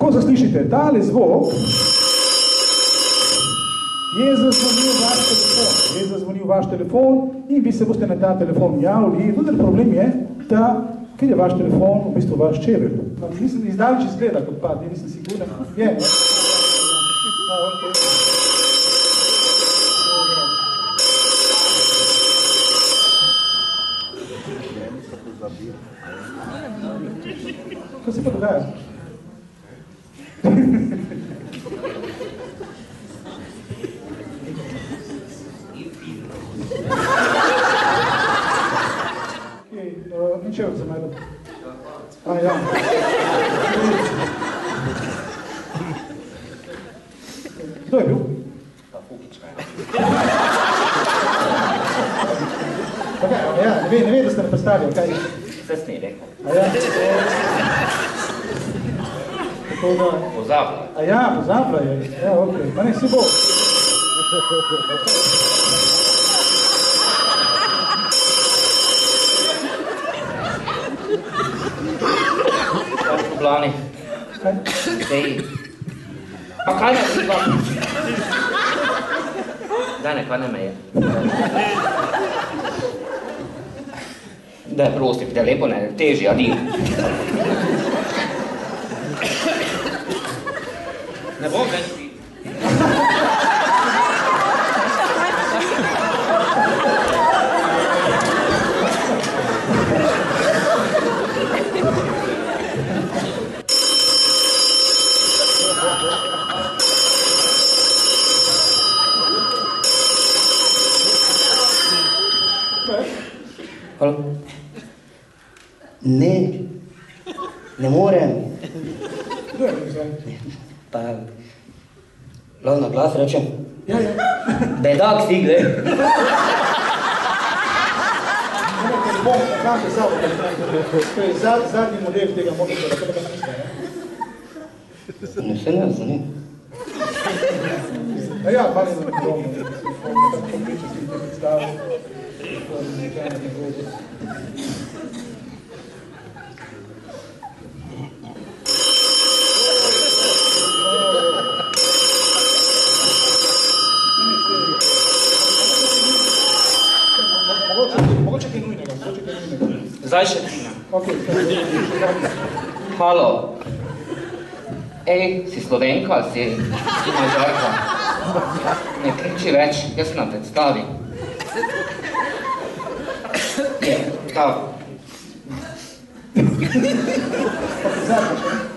Ko zaslišite tale zvok, je zazvonil vaš telefon in vi se boste na ta telefon javili. Vendar problem je, da ker je vaš telefon v bistvu vaš čevelj. Nisem izdaleč izgleda kot pad, nisem siguren. Je, ne? Kaj se pa dogaja? Ničev se najdo. A, ja. Kdo je bil? Pa Fukička. Ja, ne ve, da ste me predstavili, kaj? Vse s ne rekel. A ja. Pozabla. A ja, pozabla je. Ja, okej. Pa ne, si bo. Plani. Kaj? Dej. Pa kaj me si vam? Daj ne, kaj ne me je. Daj, prosti, te lepo ne, teži, adi. Ne bom več ti. Halo? Ne morem. Kdo je bil zdaj? Pa, lahko na glas rečem? Ja. Bedak si, gled. To je zadnji model tega monitora, to pa niste, ne? Ne se ne znam. Ja, pa ne znam podobno. Mogoče kaj nujnega. Zdaj še Tina. Okay. Halo. Ej, si Slovenka ali si Mađarka? Ne kriči več, jaz sem na predstavi. Je, ta. Zadnjič.